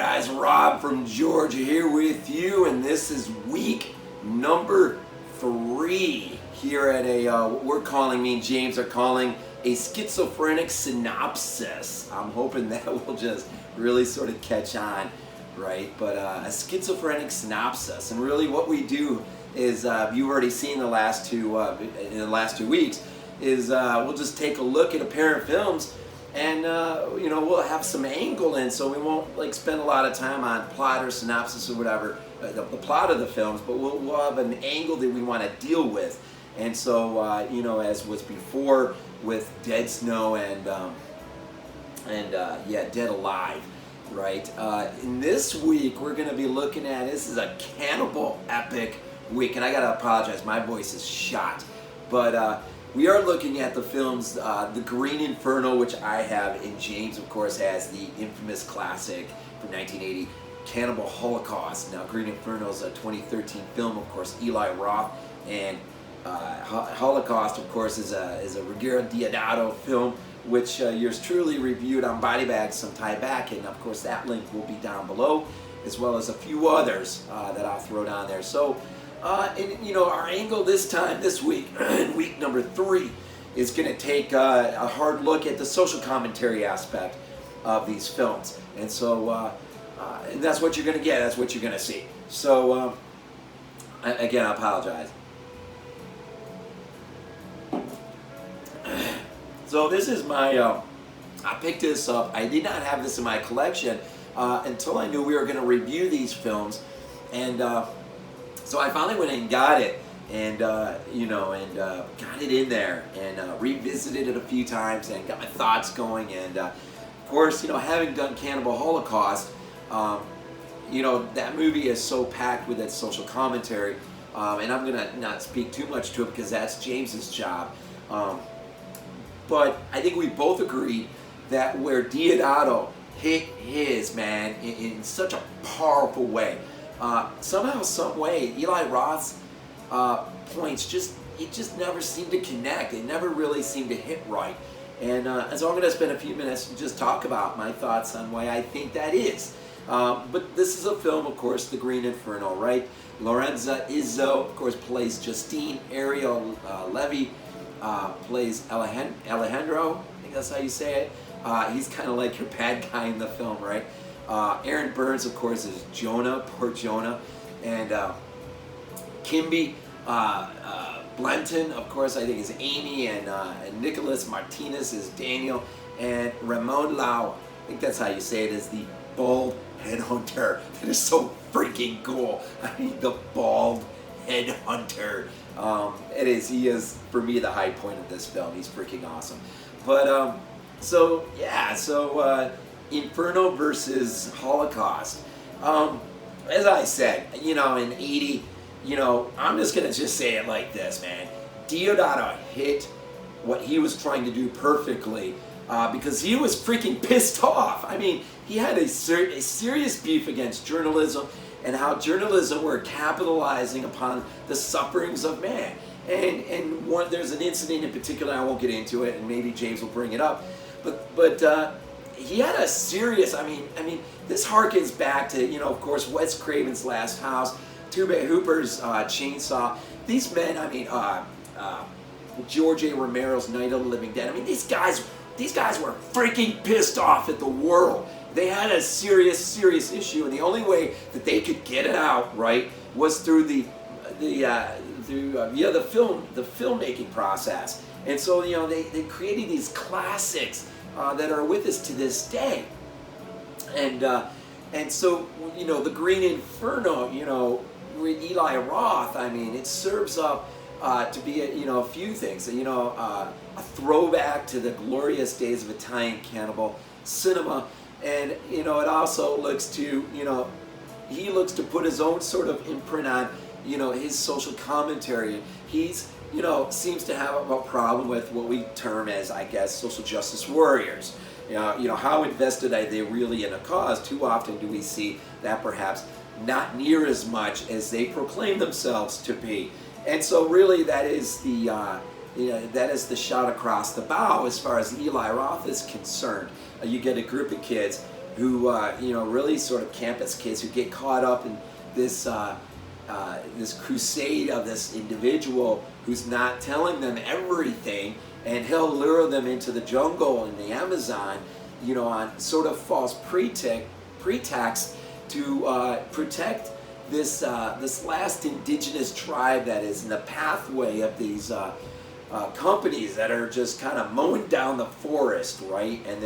guys? Rob from Georgia here with you, and this is week number 3 here at a what we're calling, me and James are calling, a schizophrenic synopsis. I'm hoping that will just really sort of catch on, right? But a schizophrenic synopsis, and really what we do is you've already seen the last two in the last 2 weeks is we'll just take a look at apparent films. And you know, we'll have some angle in, so we won't like spend a lot of time on plot or synopsis or whatever, the plot of the films, but we'll have an angle that we want to deal with. And so you know, as was before with Dead Snow and Dead Alive, right? In this week we're going to be looking at, this is a Cannibal epic week, and I gotta apologize, my voice is shot, but we are looking at the films, The Green Inferno, which I have, and James, of course, has the infamous classic from 1980, Cannibal Holocaust. Now, Green Inferno is a 2013 film, of course, Eli Roth, and Holocaust, of course, is a Ruggero Deodato film, which yours truly reviewed on BodyBags some time back, and of course, that link will be down below, as well as a few others that I'll throw down there. So. And you know, our angle this week, week number 3, is going to take a hard look at the social commentary aspect of these films. And so, and that's what you're going to get, that's what you're going to see. So, again, I apologize. So this is my, I picked this up. I did not have this in my collection until I knew we were going to review these films. And, so I finally went and got it, and you know, and got it in there, and revisited it a few times, and got my thoughts going. And of course, you know, having done Cannibal Holocaust, you know, that movie is so packed with its social commentary, and I'm gonna not speak too much to it because that's James's job. But I think we both agreed that where Deodato hit his man in such a powerful way. Somehow, some way, Eli Roth's points just never seemed to connect. It never really seemed to hit right. And so I'm going to spend a few minutes to just talk about my thoughts on why I think that is. But this is a film, of course, The Green Inferno, right? Lorenza, Izzo, of course, plays Justine. Ariel, Levy plays Alejandro. I think that's how you say it. He's kind of like your bad guy in the film, right? Aaron Burns, of course, is Jonah, poor Jonah, and Kirby, Blanton, of course, I think is Amy, and Nicholas Martinez is Daniel, and Ramón, Llao, I think that's how you say it, is the bald headhunter. That is so freaking cool. I mean, the bald headhunter. He is, for me, the high point of this film. He's freaking awesome. But, Inferno versus Holocaust. As I said, you know, in 80, you know, I'm just going to just say it like this, man. Deodato hit what he was trying to do perfectly because he was freaking pissed off. I mean, he had a serious beef against journalism and how journalism were capitalizing upon the sufferings of man. And there's an incident in particular, I won't get into it, and maybe James will bring it up, but he had a serious, I mean, this harkens back to, you know, of course, Wes Craven's Last House, Tobe Hooper's Chainsaw. These men, I mean, George A. Romero's Night of the Living Dead. I mean, these guys were freaking pissed off at the world. They had a serious issue, and the only way that they could get it out, right, was through the filmmaking process. And so, you know, they created these classics that are with us to this day, and so, you know, The Green Inferno, you know, with Eli Roth, I mean, it serves up to be a few things, you know, a throwback to the glorious days of Italian cannibal cinema, and you know, it also looks to, you know, he looks to put his own sort of imprint on, you know, his social commentary. He's, you know, seems to have a problem with what we term as, I guess, social justice warriors. You know, how invested are they really in a cause? Too often do we see that perhaps not near as much as they proclaim themselves to be. And so really that is the that is the shot across the bow as far as Eli Roth is concerned. You get a group of kids who really sort of campus kids who get caught up in this this crusade of this individual who's not telling them everything, and he'll lure them into the jungle in the Amazon, on sort of false pretext to protect this this last indigenous tribe that is in the pathway of these companies that are just kind of mowing down the forest, right? And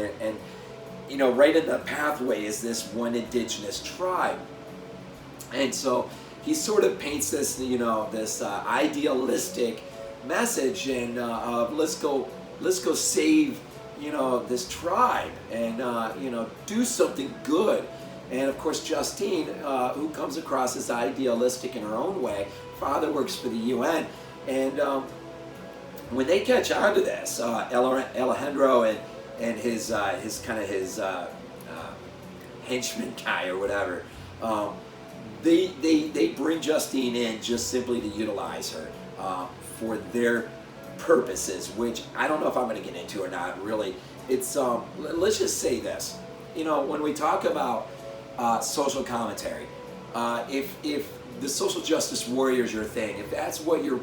right in the pathway is this one indigenous tribe, and so he sort of paints this, this idealistic message and of let's go save, this tribe and do something good. And of course, Justine, who comes across as idealistic in her own way, father works for the UN, and when they catch on to this, Alejandro and his henchman guy or whatever, they bring Justine in just simply to utilize her for their purposes, which I don't know if I'm going to get into or not. Really, it's let's just say this. When we talk about social commentary, if the social justice warrior is your thing, if that's what you're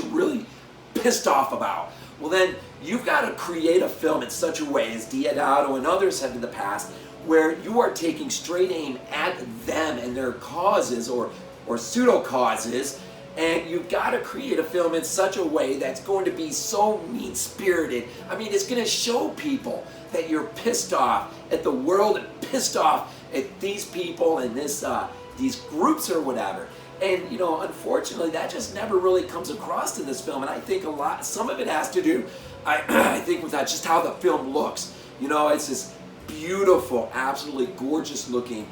really pissed off about, well then you've got to create a film in such a way, as Deodato and others have in the past, where you are taking straight aim at them and their causes or pseudo causes, and you've got to create a film in such a way that's going to be so mean-spirited. I mean, it's going to show people that you're pissed off at the world and pissed off at these people and these groups or whatever. And unfortunately, that just never really comes across in this film. And I think some of it has to do, I think, with that, just how the film looks. It's this beautiful, absolutely gorgeous looking,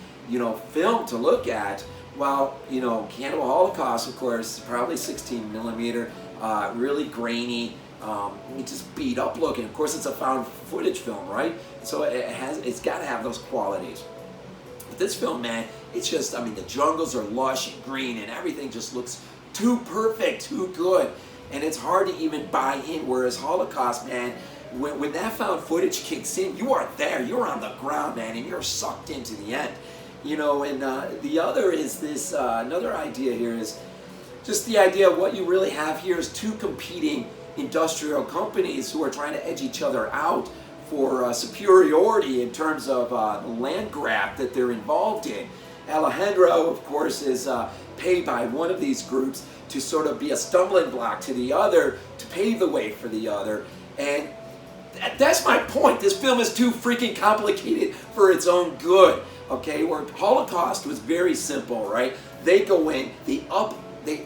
film to look at. While, Cannibal Holocaust, of course, probably 16 millimeter, really grainy, just beat up looking. Of course, it's a found footage film, right? So it's got to have those qualities. But this film, man, it's just, the jungles are lush and green and everything just looks too perfect, too good. And it's hard to even buy in, whereas Holocaust, man, when that found footage kicks in, you are there, you're on the ground, man, and you're sucked into the end. And the other is this, another idea here is just the idea of what you really have here is two competing industrial companies who are trying to edge each other out for superiority in terms of the land grab that they're involved in. Alejandro, of course, is paid by one of these groups to sort of be a stumbling block to the other, to pave the way for the other. And that's my point. This film is too freaking complicated for its own good. Okay, where Holocaust was very simple, right? They go in, they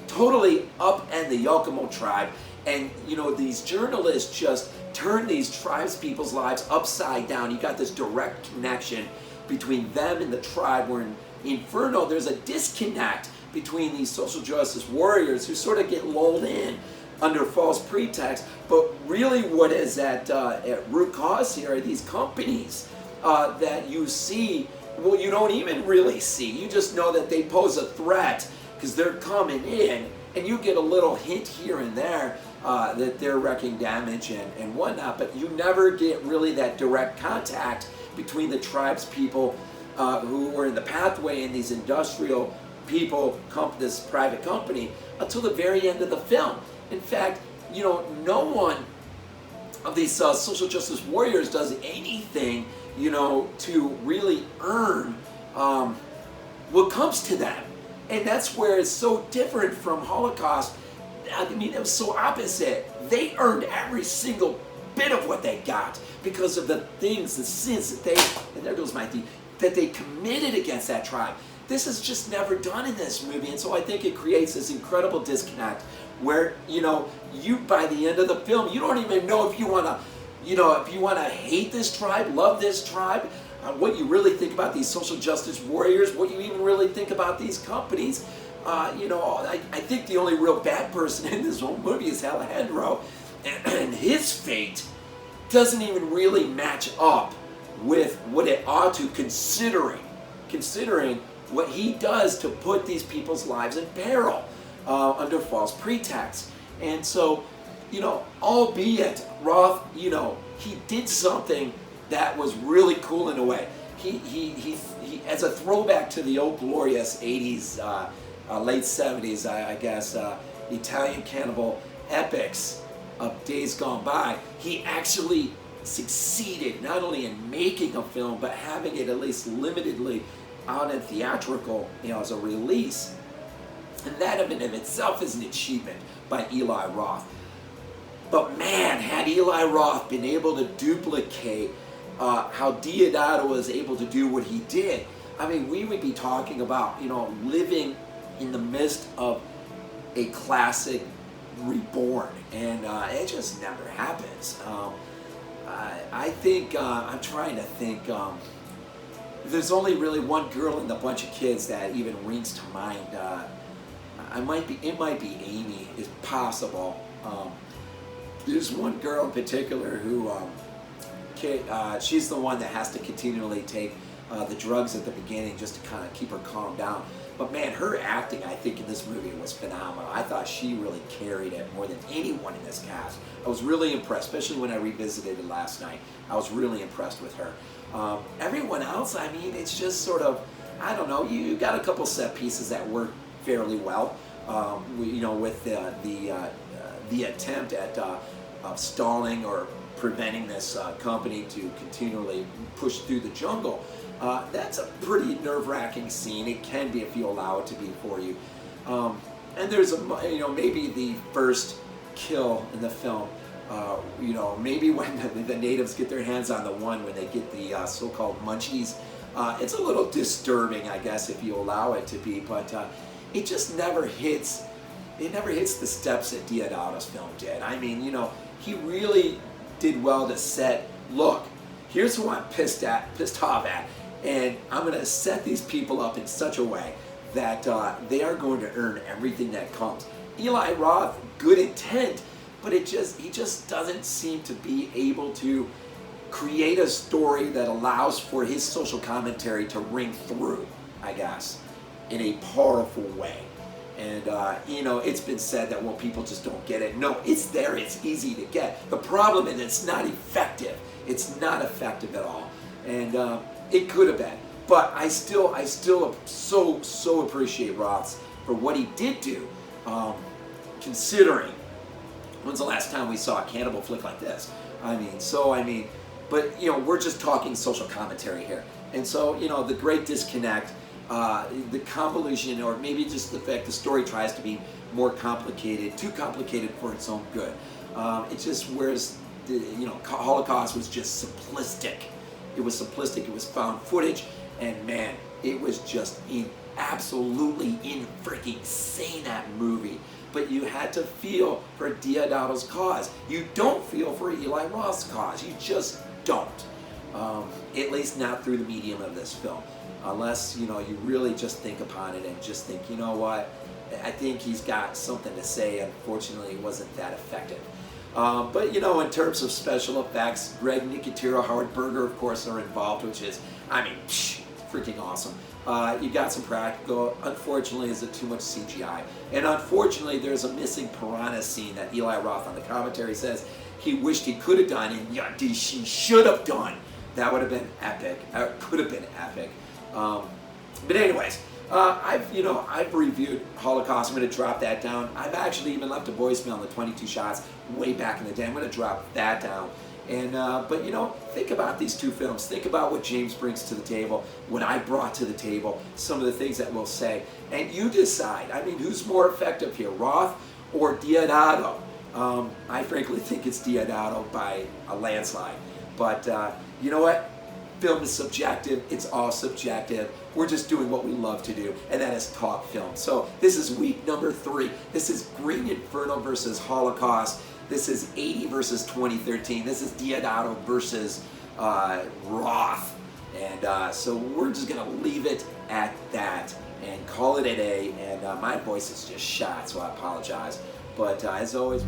totally upend the Yakimo tribe, and these journalists just turn these tribes people's lives upside down. You got this direct connection between them and the tribe, where in Inferno there's a disconnect between these social justice warriors who sort of get lulled in under false pretext, but really what is at root cause here are these companies that you see. Well, you don't even really see. You just know that they pose a threat because they're coming in, and you get a little hint here and there that they're wrecking damage and whatnot, but you never get really that direct contact between the tribes people who were in the pathway and these industrial people, this private company, until the very end of the film. In fact, no one of these social justice warriors does anything to really earn what comes to them. And that's where it's so different from Holocaust. It was so opposite. They earned every single bit of what they got because of the things, the sins that they committed against that tribe. This is just never done in this movie, and so I think it creates this incredible disconnect where, you by the end of the film, you don't even know if you want to hate this tribe, love this tribe, what you really think about these social justice warriors, what you even really think about these companies. I think the only real bad person in this whole movie is Alejandro, and his fate doesn't even really match up with what it ought to, considering what he does to put these people's lives in peril under false pretext. And so, albeit Roth, he did something that was really cool in a way. he as a throwback to the old glorious 80s, late 70s, I guess, Italian cannibal epics of days gone by, he actually succeeded not only in making a film, but having it at least limitedly out in theatrical, as a release. And that in itself is an achievement by Eli Roth. But man, had Eli Roth been able to duplicate how Deodato was able to do what he did, I mean, we would be talking about, living in the midst of a classic reborn, and it just never happens. I think, I'm trying to think, there's only really one girl in the bunch of kids that even rings to mind. It might be Amy, it's possible. There's one girl in particular who, she's the one that has to continually take the drugs at the beginning just to kind of keep her calmed down. But man, her acting, I think, in this movie was phenomenal. I thought she really carried it more than anyone in this cast. I was really impressed, especially when I revisited it last night. I was really impressed with her. Everyone else, I mean, it's just sort of, I don't know, you got a couple set pieces that work fairly well. With the attempt at stalling or preventing this company to continually push through the jungle. That's a pretty nerve-wracking scene. It can be if you allow it to be for you. And there's maybe the first kill in the film. Maybe when the natives get their hands on the one when they get the so-called munchies. It's a little disturbing, I guess, if you allow it to be. But it just never hits. It never hits the steps that Deodato's film did. I mean, he really did well to set. Look, here's who I'm pissed off at. And I'm going to set these people up in such a way that they are going to earn everything that comes. Eli Roth, good intent, but he just doesn't seem to be able to create a story that allows for his social commentary to ring through, I guess, in a powerful way. And, it's been said that, well, people just don't get it. No, it's there. It's easy to get. The problem is it's not effective. It's not effective at all. And it could have been. But I still so appreciate Roth for what he did do, considering when's the last time we saw a cannibal flick like this? But, we're just talking social commentary here. And so, the great disconnect, the convolution, or maybe just the fact the story tries to be more complicated, too complicated for its own good. It just, whereas the Holocaust was just simplistic. It was simplistic. It was found footage, and man, it was just absolutely freaking insane, that movie. But you had to feel for Deodato's cause. You don't feel for Eli Roth's cause. You just don't. At least not through the medium of this film. Unless, you really just think upon it and just think, you know what, I think he's got something to say. Unfortunately, it wasn't that effective. But, in terms of special effects, Greg Nicotero, Howard Berger, of course, are involved, which is, freaking awesome. You got some practical. Unfortunately, is it too much CGI? And unfortunately, there's a missing piranha scene that Eli Roth on the commentary says he wished he could have done, and he should have done. That would have been epic. It could have been epic. But anyways, I've reviewed Holocaust. I'm going to drop that down. I've actually even left a voicemail on the 22 shots way back in the day. I'm going to drop that down. And but think about these two films. Think about what James brings to the table, what I brought to the table, some of the things that we'll say, and you decide. Who's more effective here, Roth or Deodato? I frankly think it's Deodato by a landslide. But you know what? Film is subjective. It's all subjective. We're just doing what we love to do, and that is talk film. So this is week number 3. This is Green Inferno versus Holocaust. This is 80 versus 2013. This is Deodato versus Roth. And so we're just going to leave it at that and call it a day. And my voice is just shot, so I apologize. But as always...